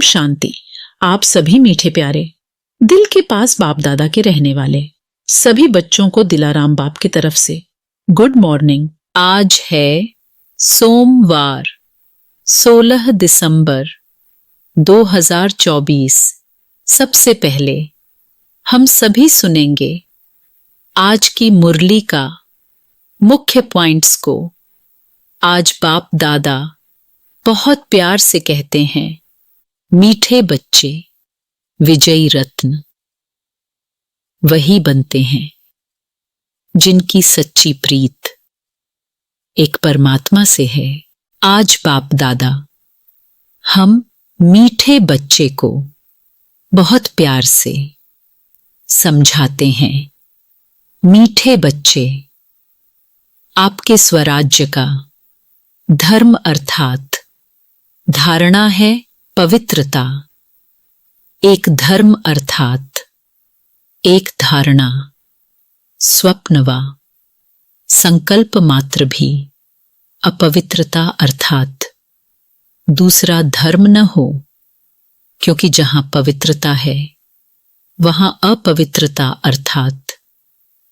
शांति। आप सभी मीठे प्यारे दिल के पास बाप दादा के रहने वाले सभी बच्चों को दिलाराम बाप की तरफ से गुड मॉर्निंग। आज है सोमवार 16 दिसंबर 2024। सबसे पहले हम सभी सुनेंगे आज की मुरली का मुख्य पॉइंट्स को। आज बाप दादा बहुत प्यार से कहते हैं, मीठे बच्चे विजयी रत्न वही बनते हैं जिनकी सच्ची प्रीत एक परमात्मा से है। आज बाप दादा हम मीठे बच्चे को बहुत प्यार से समझाते हैं। मीठे बच्चे, आपके स्वराज्य का धर्म अर्थात धारणा है पवित्रता। एक धर्म अर्थात एक धारणा, स्वप्न व संकल्प मात्र भी अपवित्रता अर्थात दूसरा धर्म न हो, क्योंकि जहां पवित्रता है वहां अपवित्रता अर्थात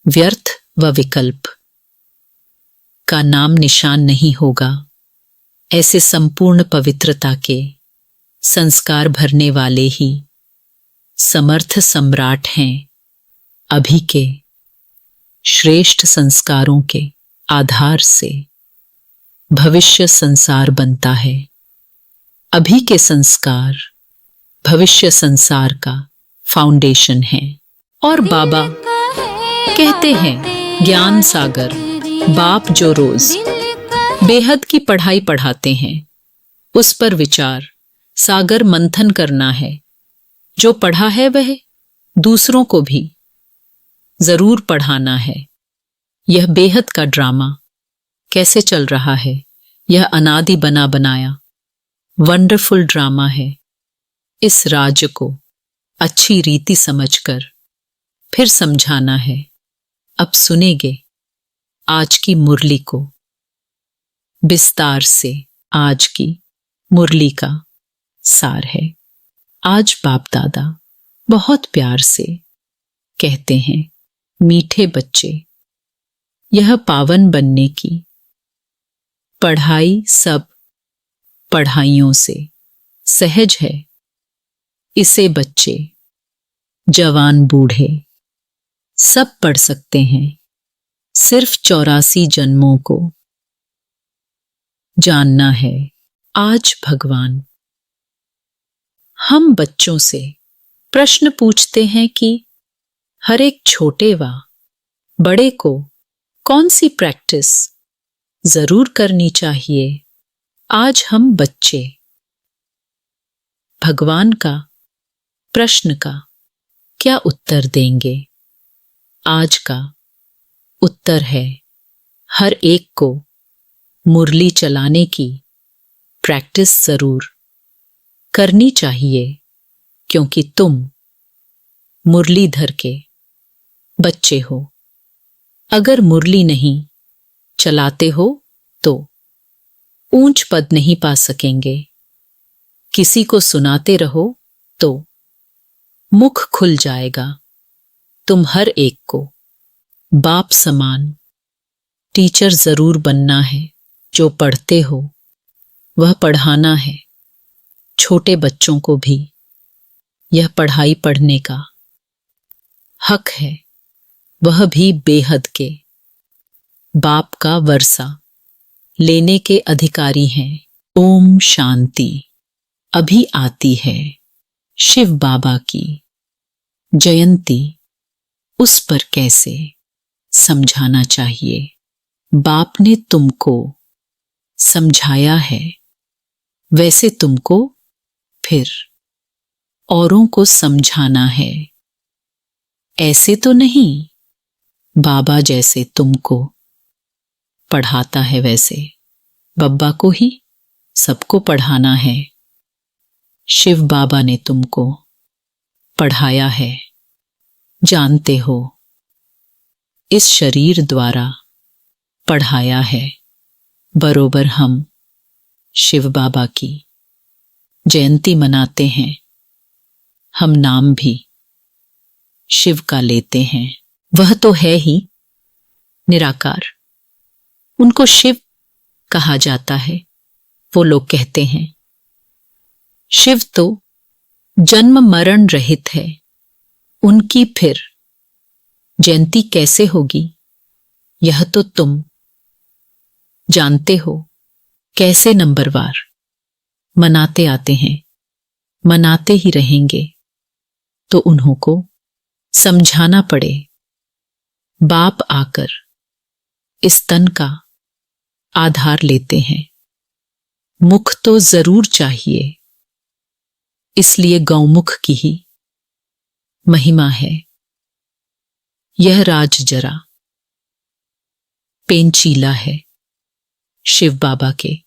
व्यर्थ व विकल्प का नाम निशान नहीं होगा। ऐसे संपूर्ण पवित्रता के संस्कार भरने वाले ही समर्थ सम्राट हैं। अभी के श्रेष्ठ संस्कारों के आधार से भविष्य संसार बनता है। अभी के संस्कार भविष्य संसार का फाउंडेशन है। और बाबा कहते हैं, ज्ञान सागर बाप जो रोज बेहद की पढ़ाई पढ़ाते हैं, उस पर विचार सागर मंथन करना है। जो पढ़ा है वह दूसरों को भी जरूर पढ़ाना है। यह बेहद का ड्रामा कैसे चल रहा है, यह अनादि बना बनाया वंडरफुल ड्रामा है। इस राज्य को अच्छी रीति समझकर फिर समझाना है। अब सुनेंगे आज की मुरली को विस्तार से। आज की मुरली का सार है। आज बाप दादा बहुत प्यार से कहते हैं, मीठे बच्चे, यह पावन बनने की पढ़ाई सब पढ़ाइयों से सहज है। इसे बच्चे जवान बूढ़े सब पढ़ सकते हैं। सिर्फ 84 जन्मों को जानना है। आज भगवान हम बच्चों से प्रश्न पूछते हैं कि हर एक छोटे व बड़े को कौन सी प्रैक्टिस जरूर करनी चाहिए। आज हम बच्चे भगवान का प्रश्न का क्या उत्तर देंगे। आज का उत्तर है, हर एक को मुरली चलाने की प्रैक्टिस जरूर करनी चाहिए, क्योंकि तुम मुरलीधर के बच्चे हो। अगर मुरली नहीं चलाते हो तो ऊंच पद नहीं पा सकेंगे। किसी को सुनाते रहो तो मुख खुल जाएगा। तुम हर एक को बाप समान टीचर जरूर बनना है। जो पढ़ते हो वह पढ़ाना है। छोटे बच्चों को भी यह पढ़ाई पढ़ने का हक है। वह भी बेहद के बाप का वर्षा लेने के अधिकारी हैं। ओम शांति। अभी आती है शिव बाबा की जयंती। उस पर कैसे समझाना चाहिए। बाप ने तुमको समझाया है, वैसे तुमको फिर औरों को समझाना है। ऐसे तो नहीं बाबा जैसे तुमको पढ़ाता है वैसे बब्बा को ही सबको पढ़ाना है। शिव बाबा ने तुमको पढ़ाया है, जानते हो, इस शरीर द्वारा पढ़ाया है। बरोबर हम शिव बाबा की जयंती मनाते हैं, हम नाम भी शिव का लेते हैं। वह तो है ही निराकार, उनको शिव कहा जाता है। वो लोग कहते हैं शिव तो जन्म मरण रहित है, उनकी फिर जयंती कैसे होगी, यह तो तुम जानते हो। कैसे नंबरवार मनाते आते हैं, मनाते ही रहेंगे, तो उन्हों को समझाना पड़े। बाप आकर इस तन का आधार लेते हैं, मुख तो जरूर चाहिए, इसलिए गौमुख की ही महिमा है। यह राज जरा पेंचीला है शिव बाबा के।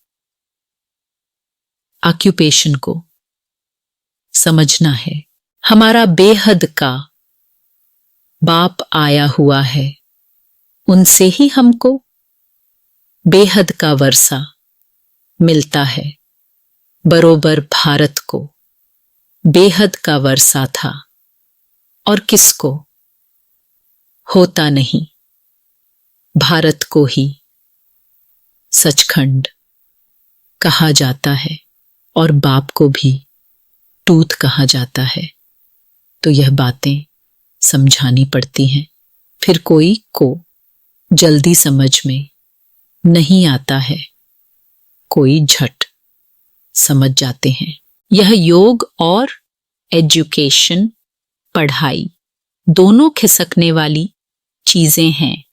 ऑक्यूपेशन को समझना है। हमारा बेहद का बाप आया हुआ है, उनसे ही हमको बेहद का वर्षा मिलता है। बरोबर भारत को बेहद का वर्षा था, और किसको होता नहीं, भारत को ही सचखंड कहा जाता है, और बाप को भी टूथ कहा जाता है। तो यह बातें समझानी पड़ती हैं। फिर कोई को जल्दी समझ में नहीं आता है, कोई झट समझ जाते हैं। यह योग और एजुकेशन, पढ़ाई दोनों खिसकने वाली चीजें हैं।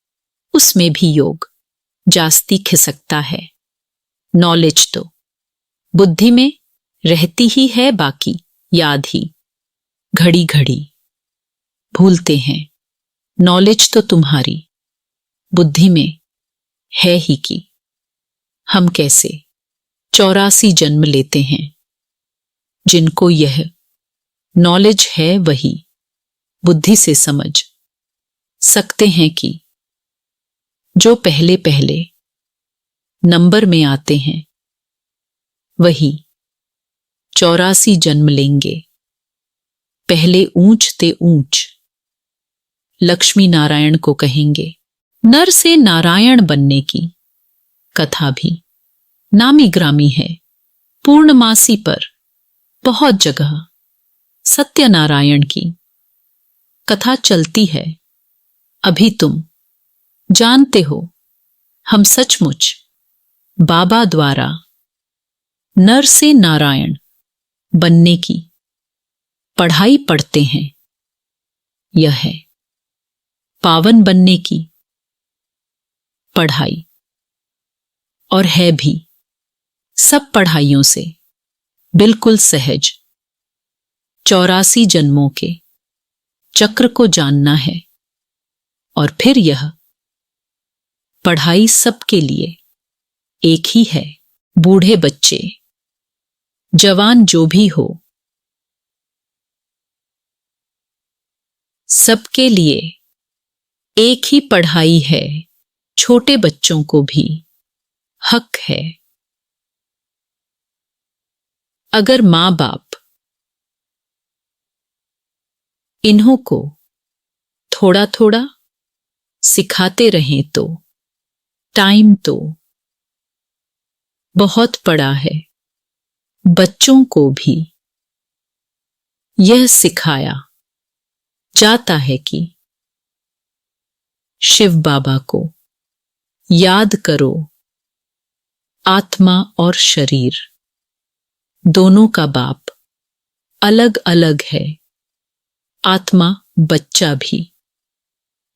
उसमें भी योग जास्ती खिसकता है। नॉलेज तो बुद्धि में रहती ही है, बाकी याद ही घड़ी घड़ी भूलते हैं। नॉलेज तो तुम्हारी बुद्धि में है ही कि हम कैसे 84 जन्म लेते हैं। जिनको यह नॉलेज है वही बुद्धि से समझ सकते हैं कि जो पहले पहले नंबर में आते हैं वही 84 जन्म लेंगे। पहले ऊंच ते ऊंच लक्ष्मी नारायण को कहेंगे। नर से नारायण बनने की कथा भी नामी ग्रामी है। पूर्णमासी पर बहुत जगह सत्यनारायण की कथा चलती है। अभी तुम जानते हो, हम सचमुच बाबा द्वारा नर से नारायण बनने की पढ़ाई पढ़ते हैं। यह है पावन बनने की पढ़ाई, और है भी सब पढ़ाइयों से बिल्कुल सहज। 84 जन्मों के चक्र को जानना है, और फिर यह पढ़ाई सबके लिए एक ही है। बूढ़े बच्चे जवान जो भी हो, सबके लिए एक ही पढ़ाई है। छोटे बच्चों को भी हक है। अगर मां बाप इन्हों को थोड़ा थोड़ा सिखाते रहें तो टाइम तो बहुत पड़ा है। बच्चों को भी यह सिखाया जाता है कि शिव बाबा को याद करो। आत्मा और शरीर दोनों का बाप अलग अलग है। आत्मा बच्चा भी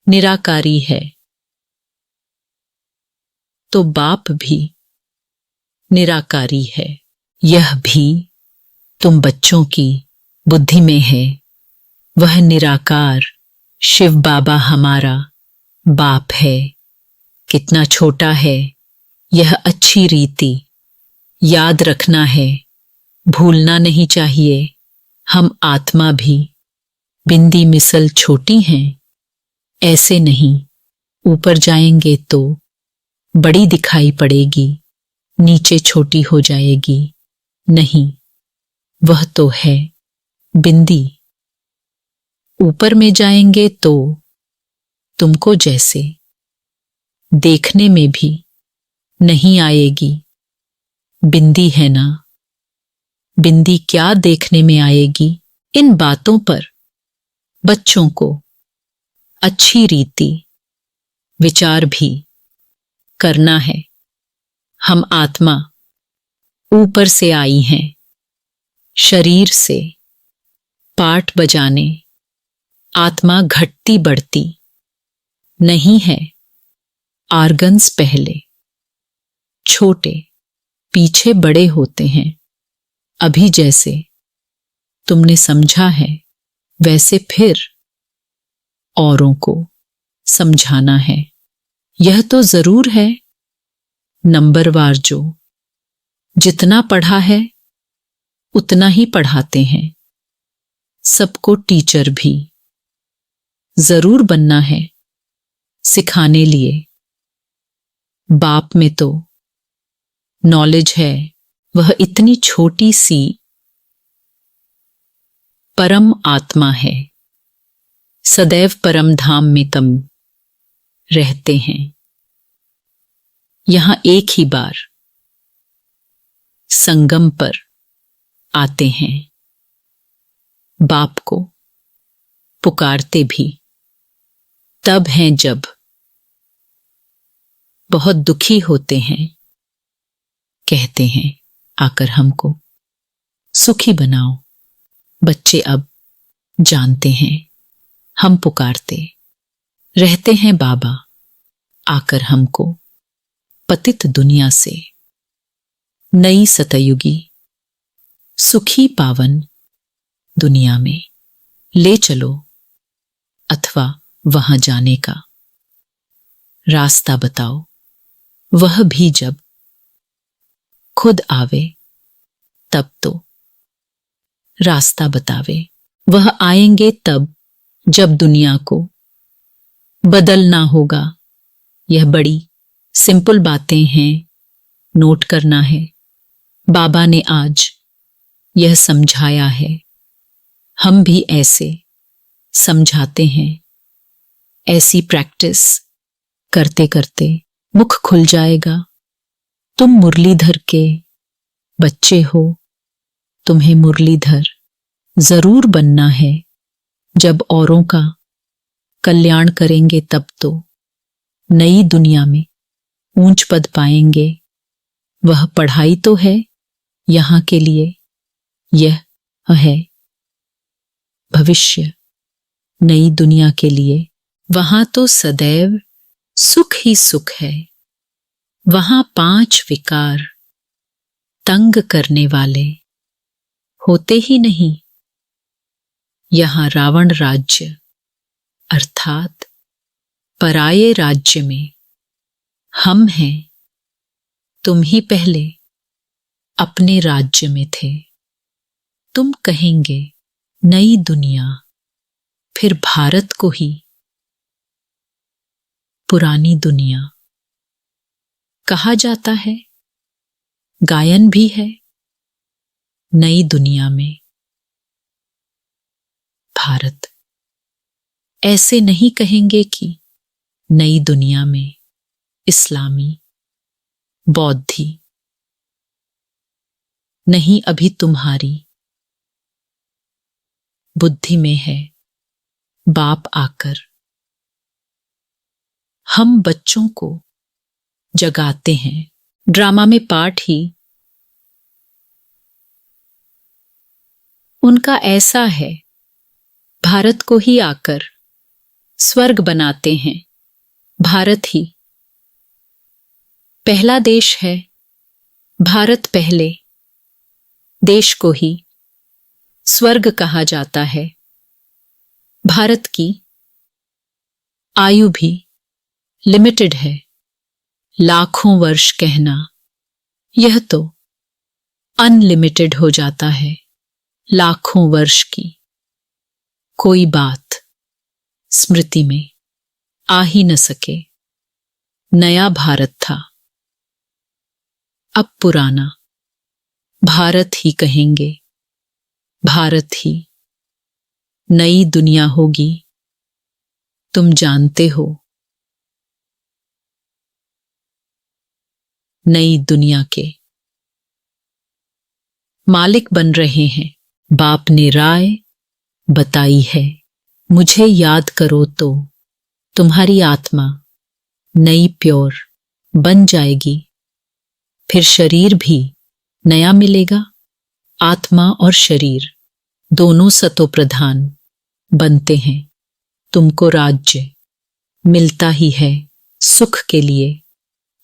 निराकारी है, तो बाप भी निराकारी है। यह भी तुम बच्चों की बुद्धि में है। वह निराकार शिव बाबा हमारा बाप है। कितना छोटा है, यह अच्छी रीति याद रखना है, भूलना नहीं चाहिए। हम आत्मा भी बिंदी मिसल छोटी हैं, ऐसे नहीं। ऊपर जाएंगे तो बड़ी दिखाई पड़ेगी, नीचे छोटी हो जाएगी। नहीं, वह तो है बिंदी। ऊपर में जाएंगे तो तुमको जैसे देखने में भी नहीं आएगी। बिंदी है ना, बिंदी क्या देखने में आएगी। इन बातों पर बच्चों को अच्छी रीति विचार भी करना है। हम आत्मा ऊपर से आई हैं, शरीर से पाठ बजाने। आत्मा घटती बढ़ती नहीं है। आर्गन्स पहले छोटे पीछे बड़े होते हैं। अभी जैसे तुमने समझा है वैसे फिर औरों को समझाना है। यह तो जरूर है, नंबरवार जो जितना पढ़ा है उतना ही पढ़ाते हैं। सबको टीचर भी जरूर बनना है सिखाने लिए। बाप में तो नॉलेज है, वह इतनी छोटी सी परम आत्मा है। सदैव परम धाम में तम रहते हैं। यहां एक ही बार संगम पर आते हैं। बाप को पुकारते भी तब हैं जब बहुत दुखी होते हैं। कहते हैं आकर हमको सुखी बनाओ। बच्चे अब जानते हैं हम पुकारते रहते हैं बाबा, आकर हमको पतित दुनिया से नई सतयुगी सुखी पावन दुनिया में ले चलो, अथवा वहां जाने का रास्ता बताओ। वह भी जब खुद आवे तब तो रास्ता बतावे। वह आएंगे तब जब दुनिया को बदलना होगा। यह बड़ी सिंपल बातें हैं, नोट करना है। बाबा ने आज यह समझाया है, हम भी ऐसे समझाते हैं। ऐसी प्रैक्टिस करते करते मुख खुल जाएगा। तुम मुरलीधर के बच्चे हो, तुम्हें मुरलीधर जरूर बनना है। जब औरों का कल्याण करेंगे तब तो नई दुनिया में ऊंच पद पाएंगे। वह पढ़ाई तो है यहां के लिए, यह है भविष्य नई दुनिया के लिए। वहां तो सदैव सुख ही सुख है। वहां 5 विकार तंग करने वाले होते ही नहीं। यहां रावण राज्य अर्थात पराये राज्य में हम हैं। तुम ही पहले अपने राज्य में थे। तुम कहेंगे नई दुनिया, फिर भारत को ही पुरानी दुनिया कहा जाता है। गायन भी है नई दुनिया में भारत। ऐसे नहीं कहेंगे कि नई दुनिया में इस्लामी बौद्धी नहीं। अभी तुम्हारी बुद्धि में है बाप आकर हम बच्चों को जगाते हैं। ड्रामा में पाठ ही उनका ऐसा है, भारत को ही आकर स्वर्ग बनाते हैं। भारत ही पहला देश है। भारत पहले देश को ही स्वर्ग कहा जाता है। भारत की आयु भी लिमिटेड है। लाखों वर्ष कहना यह तो अनलिमिटेड हो जाता है। लाखों वर्ष की कोई बात स्मृति में आ ही न सके। नया भारत था, अब पुराना भारत ही कहेंगे। भारत ही नई दुनिया होगी, तुम जानते हो। नई दुनिया के मालिक बन रहे हैं। बाप ने राय बताई है, मुझे याद करो तो तुम्हारी आत्मा नई प्योर बन जाएगी। फिर शरीर भी नया मिलेगा। आत्मा और शरीर दोनों सतो प्रधान बनते हैं। तुमको राज्य मिलता ही है सुख के लिए।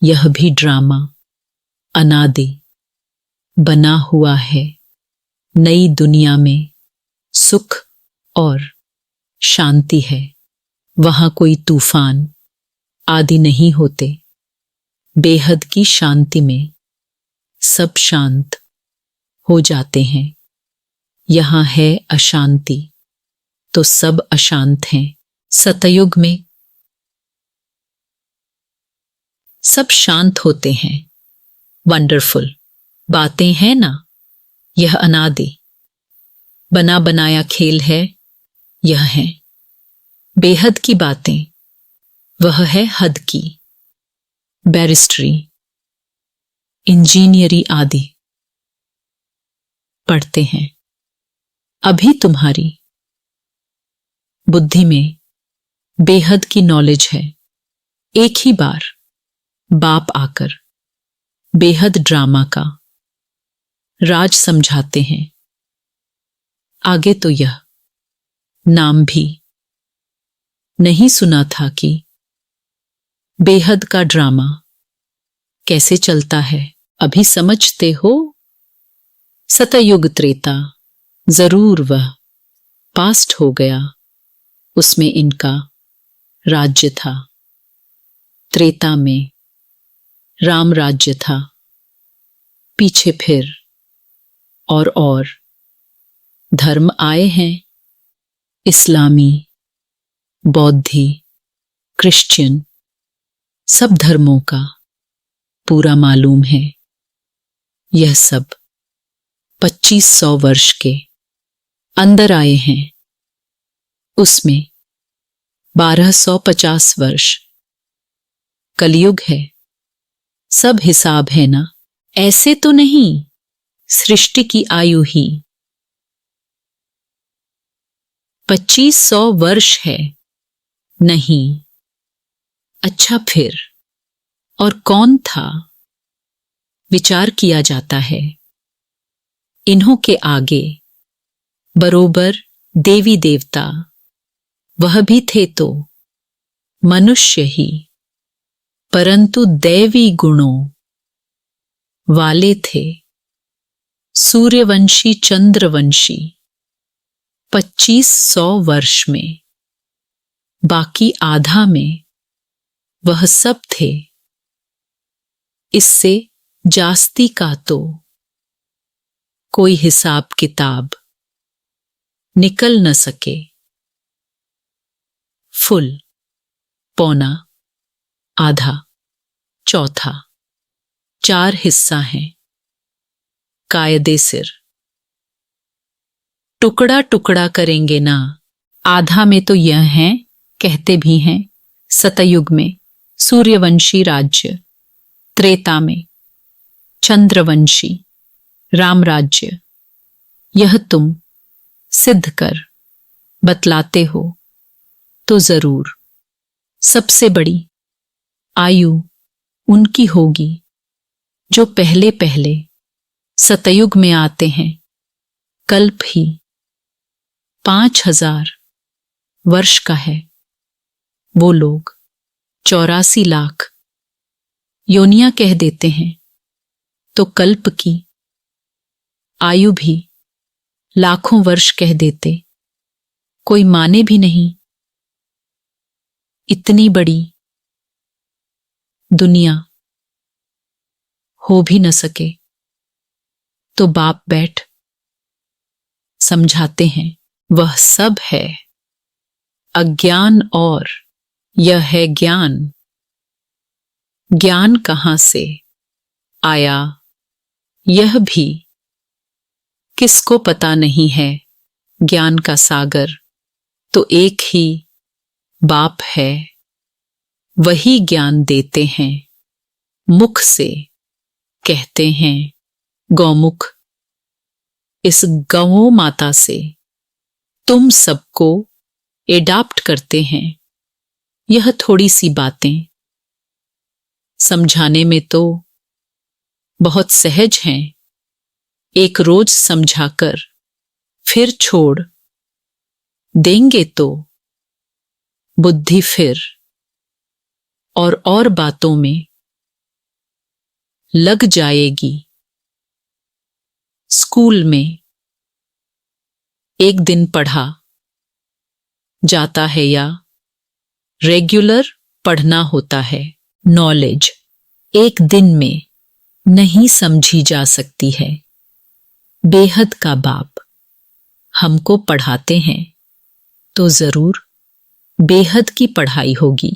यह भी ड्रामा अनादि बना हुआ है। नई दुनिया में सुख और शांति है। वहां कोई तूफान आदि नहीं होते। बेहद की शांति में सब शांत हो जाते हैं। यहां है अशांति तो सब अशांत हैं। सतयुग में सब शांत होते हैं। वंडरफुल बातें हैं ना। यह अनादि बना बनाया खेल है। यह है बेहद की बातें। वह है हद की। बैरिस्ट्री इंजीनियरी आदि पढ़ते हैं। अभी तुम्हारी बुद्धि में बेहद की नॉलेज है। एक ही बार बाप आकर बेहद ड्रामा का राज समझाते हैं। आगे तो यह नाम भी नहीं सुना था कि बेहद का ड्रामा कैसे चलता है। अभी समझते हो। सतयुग त्रेता जरूर वह पास्ट हो गया। उसमें इनका राज्य था। त्रेता में राम राज्य था। पीछे फिर और धर्म आए हैं। इस्लामी, बौद्धि, क्रिश्चियन सब धर्मों का पूरा मालूम है। यह सब 2500 वर्ष के अंदर आए हैं। उसमें 1250 वर्ष कलयुग है। सब हिसाब है ना। ऐसे तो नहीं सृष्टि की आयु ही 2500 वर्ष है। नहीं। अच्छा फिर और कौन था? विचार किया जाता है। इन्हों के आगे बरोबर देवी देवता वह भी थे तो मनुष्य ही, परंतु दैवी गुणों वाले थे। सूर्यवंशी, चंद्रवंशी 2500 वर्ष में। बाकी आधा में वह सब थे। इससे जास्ती का तो कोई हिसाब किताब निकल न सके। फुल, पौना, आधा, चौथा 4 हिस्सा हैं। कायदे सिर टुकड़ा टुकड़ा करेंगे ना। आधा में तो यह है, कहते भी हैं सतयुग में सूर्यवंशी राज्य, त्रेता में चंद्रवंशी राम राज्य। यह तुम सिद्ध कर बतलाते हो तो जरूर। सबसे बड़ी आयु उनकी होगी जो पहले पहले सतयुग में आते हैं। कल्प ही 5000 वर्ष का है। वो लोग 84 लाख योनियां कह देते हैं तो कल्प की आयु भी लाखों वर्ष कह देते। कोई माने भी नहीं। इतनी बड़ी दुनिया हो भी न सके तो बाप बैठ समझाते हैं। वह सब है अज्ञान और यह है ज्ञान। ज्ञान कहां से आया यह भी किसको पता नहीं है ज्ञान का सागर तो एक ही बाप है, वही ज्ञान देते हैं मुख से, कहते हैं गौमुख। इस गौ माता से तुम सबको एडाप्ट करते हैं। यह थोड़ी सी बातें समझाने में तो बहुत सहज हैं, एक रोज समझाकर फिर छोड़ देंगे तो बुद्धि फिर और बातों में लग जाएगी। स्कूल में एक दिन पढ़ा जाता है या रेगुलर पढ़ना होता है। नॉलेज एक दिन में नहीं समझी जा सकती है। बेहद का बाप हमको पढ़ाते हैं तो जरूर बेहद की पढ़ाई होगी।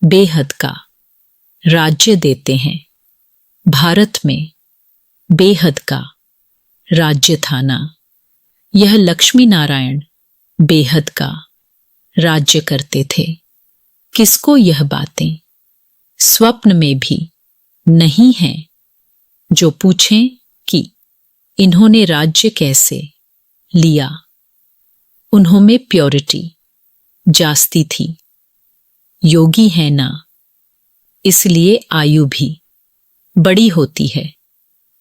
बेहद का राज्य देते हैं। भारत में बेहद का राज्य था ना। यह लक्ष्मी नारायण बेहद का राज्य करते थे। किसको यह बातें स्वप्न में भी नहीं है जो पूछें कि इन्होंने राज्य कैसे लिया। उन्होंने प्योरिटी जास्ती थी। योगी है ना, इसलिए आयु भी बड़ी होती है।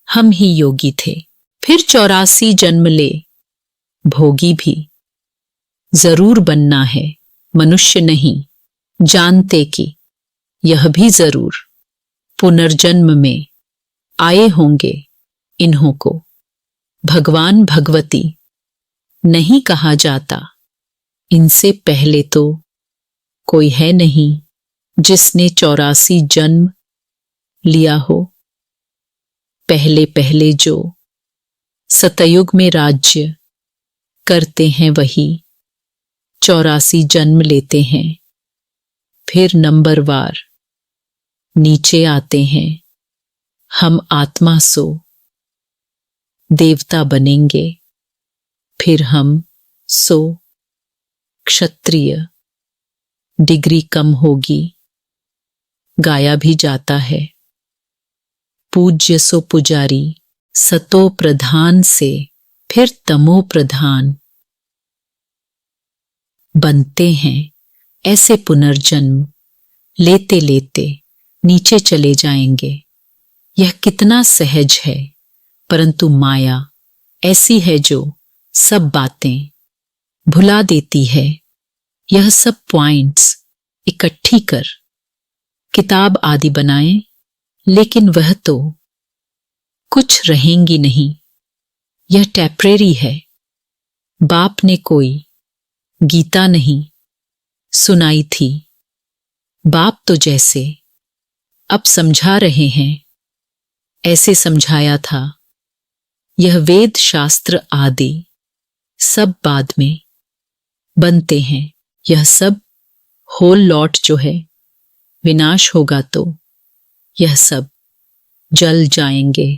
हम ही योगी थे। फिर 84 जन्म ले, भोगी भी जरूर बनना है। मनुष्य नहीं जानते कि यह भी जरूर पुनर्जन्म में आए होंगे। इन्हों को भगवान भगवती नहीं कहा जाता। इनसे पहले तो कोई है नहीं जिसने 84 जन्म लिया हो। पहले पहले जो सतयुग में राज्य करते हैं वही 84 जन्म लेते हैं। फिर नंबरवार नीचे आते हैं। हम आत्मा सो देवता बनेंगे। फिर हम सो क्षत्रिय। डिग्री कम होगी। गाया भी जाता है। पूज्य सो पुजारी। सतो प्रधान से फिर तमो प्रधान बनते हैं। ऐसे पुनर्जन्म लेते लेते नीचे चले जाएंगे। यह कितना सहज है, परंतु माया ऐसी है जो सब बातें भुला देती है। यह सब पॉइंट्स इकट्ठी कर किताब आदि बनाएं, लेकिन वह तो कुछ रहेंगी नहीं। यह टेम्परेरी है। बाप ने कोई गीता नहीं सुनाई थी। बाप तो जैसे अब समझा रहे हैं ऐसे समझाया था। यह वेद शास्त्र आदि सब बाद में बनते हैं। यह सब होल लॉट जो है विनाश होगा तो यह सब जल जाएंगे।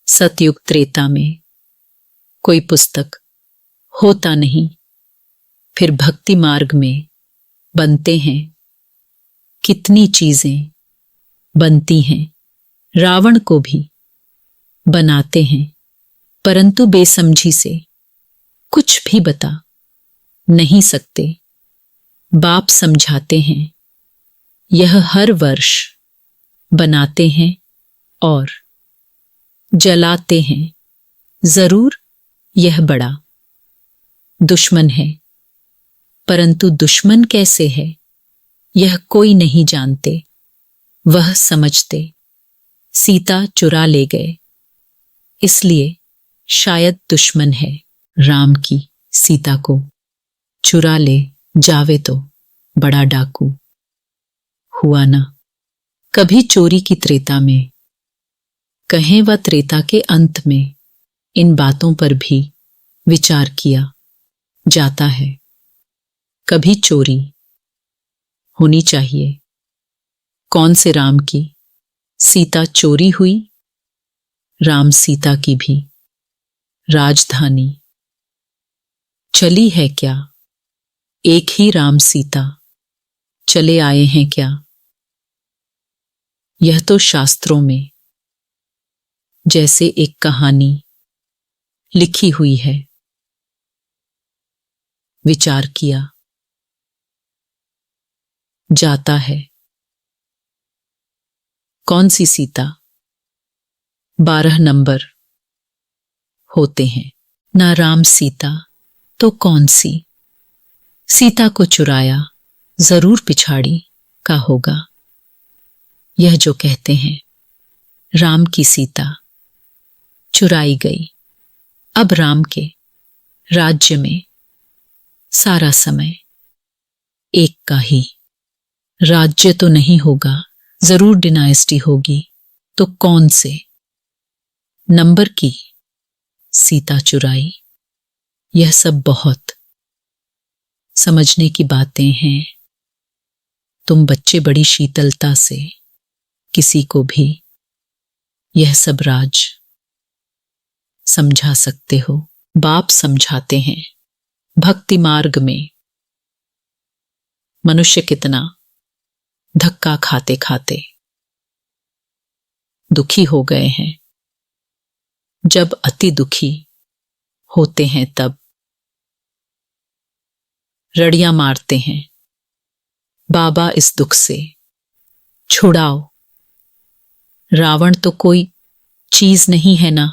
सतयुग त्रेता में कोई पुस्तक होता नहीं। फिर भक्ति मार्ग में बनते हैं। कितनी चीजें बनती हैं। रावण को भी बनाते हैं, परंतु बेसमझी से कुछ भी बता नहीं सकते। बाप समझाते हैं। यह हर वर्ष बनाते हैं और जलाते हैं। जरूर यह बड़ा दुश्मन है, परंतु दुश्मन कैसे है यह कोई नहीं जानते। वह समझते सीता चुरा ले गए, इसलिए शायद दुश्मन है। राम की सीता को चुरा ले जावे तो बड़ा डाकू हुआ ना। कभी चोरी की त्रेता में कहें व त्रेता के अंत में इन बातों पर भी विचार किया जाता है। कभी चोरी होनी चाहिए। कौन से राम की सीता चोरी हुई? राम सीता की भी राजधानी। चली है क्या एक ही राम सीता, चले आए हैं क्या? यह तो शास्त्रों में जैसे एक कहानी लिखी हुई है। विचार किया जाता है। कौन सी सीता? 12 नंबर होते हैं ना। राम सीता तो कौन सी? सीता को चुराया जरूर पिछाड़ी का होगा। यह जो कहते हैं राम की सीता चुराई गई। अब राम के राज्य में सारा समय एक का ही। राज्य तो नहीं होगा, जरूर डिनाइस्टी होगी। तो कौन से नंबर की सीता चुराई? यह सब बहुत समझने की बातें हैं। तुम बच्चे बड़ी शीतलता से किसी को भी यह सब राज समझा सकते हो। बाप समझाते हैं भक्ति मार्ग में मनुष्य कितना धक्का खाते खाते दुखी हो गए हैं। जब अति दुखी होते हैं तब रड़ियां मारते हैं, बाबा इस दुख से छुड़ाओ। रावण तो कोई चीज नहीं है ना।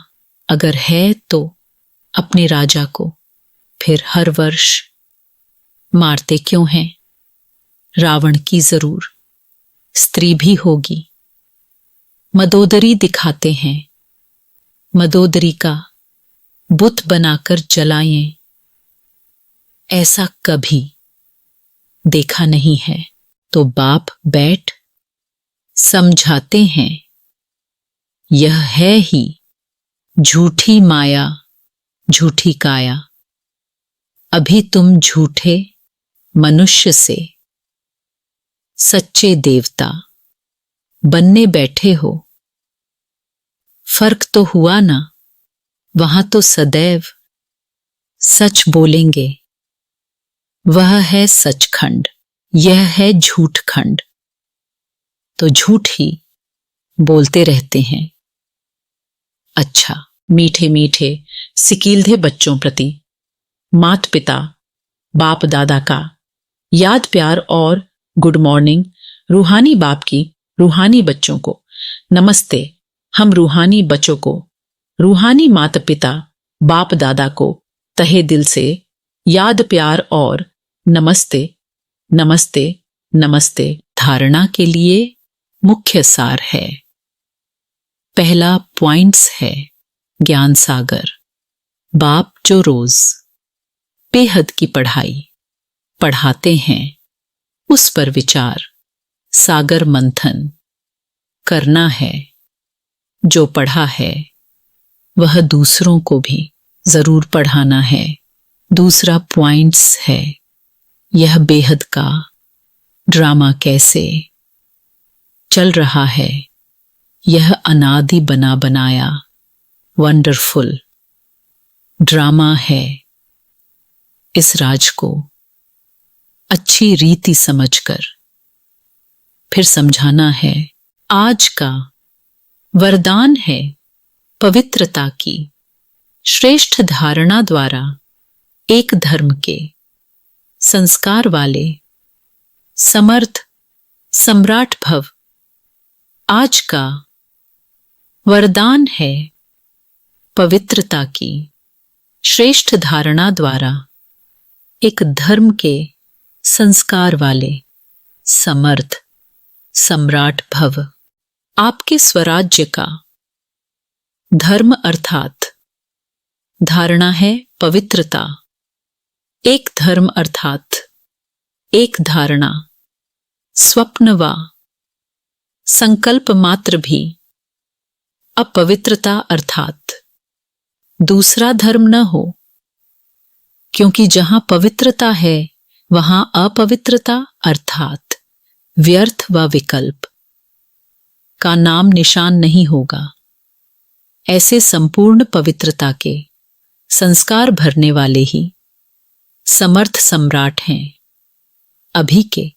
अगर है तो अपने राजा को फिर हर वर्ष मारते क्यों हैं? रावण की जरूर स्त्री भी होगी। मदोदरी दिखाते हैं, मदोदरी का बुत बनाकर जलाएं। ऐसा कभी देखा नहीं है। तो बाप बैठ समझाते हैं, यह है ही झूठी माया झूठी काया। अभी तुम झूठे मनुष्य से सच्चे देवता बनने बैठे हो। फर्क तो हुआ ना। वहां तो सदैव सच बोलेंगे। वह है सचखंड, यह है झूठखंड। तो झूठ ही बोलते रहते हैं। अच्छा, मीठे मीठे सिकीलधे बच्चों प्रति माता पिता बाप दादा का याद प्यार और गुड मॉर्निंग। रूहानी बाप की रूहानी बच्चों को नमस्ते। हम रूहानी बच्चों को रूहानी माता पिता बाप दादा को तहे दिल से याद प्यार और नमस्ते नमस्ते नमस्ते। धारणा के लिए मुख्य सार है। पहला पॉइंट्स है ज्ञान सागर। बाप जो रोज बेहद की पढ़ाई पढ़ाते हैं उस पर विचार सागर मंथन करना है। जो पढ़ा है वह दूसरों को भी जरूर पढ़ाना है। दूसरा पॉइंट्स है यह बेहद का ड्रामा कैसे चल रहा है। यह अनादि बना बनाया वंडरफुल ड्रामा है। इस राज को अच्छी रीति समझकर फिर समझाना है। आज का वरदान है पवित्रता की श्रेष्ठ धारणा द्वारा एक धर्म के संस्कार वाले समर्थ सम्राट भव। आज का वरदान है पवित्रता की श्रेष्ठ धारणा द्वारा एक धर्म के संस्कार वाले समर्थ सम्राट भव। आपके स्वराज्य का धर्म अर्थात धारणा है पवित्रता। एक धर्म अर्थात एक धारणा, स्वप्न व संकल्प मात्र भी अपवित्रता अर्थात दूसरा धर्म न हो। क्योंकि जहां पवित्रता है वहां अपवित्रता अर्थात व्यर्थ व विकल्प का नाम निशान नहीं होगा। ऐसे संपूर्ण पवित्रता के संस्कार भरने वाले ही समर्थ सम्राट हैं। अभी के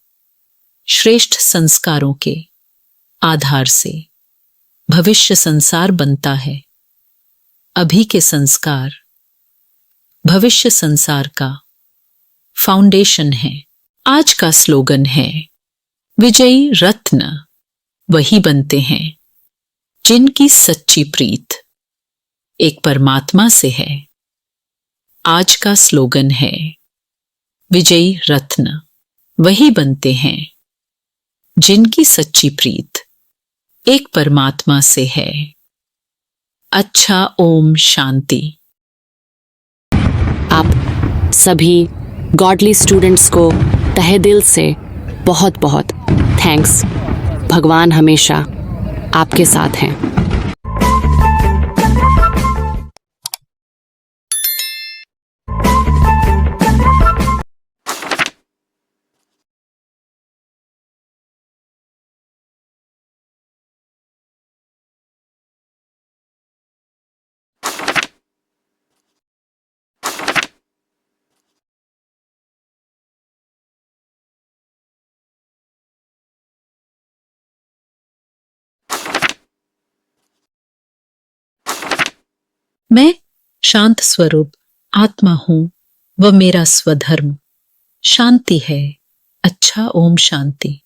श्रेष्ठ संस्कारों के आधार से भविष्य संसार बनता है। अभी के संस्कार भविष्य संसार का फाउंडेशन है। आज का स्लोगन है, विजयी रत्न वही बनते हैं जिनकी सच्ची प्रीत एक परमात्मा से है। आज का स्लोगन है, विजयी रत्न वही बनते हैं जिनकी सच्ची प्रीत एक परमात्मा से है। अच्छा, ओम शांति। आप सभी गॉडली स्टूडेंट्स को तहे दिल से बहुत बहुत थैंक्स। भगवान हमेशा आपके साथ हैं। मैं शांत स्वरूप आत्मा हूं व मेरा स्वधर्म शांति है। अच्छा, ओम शांति।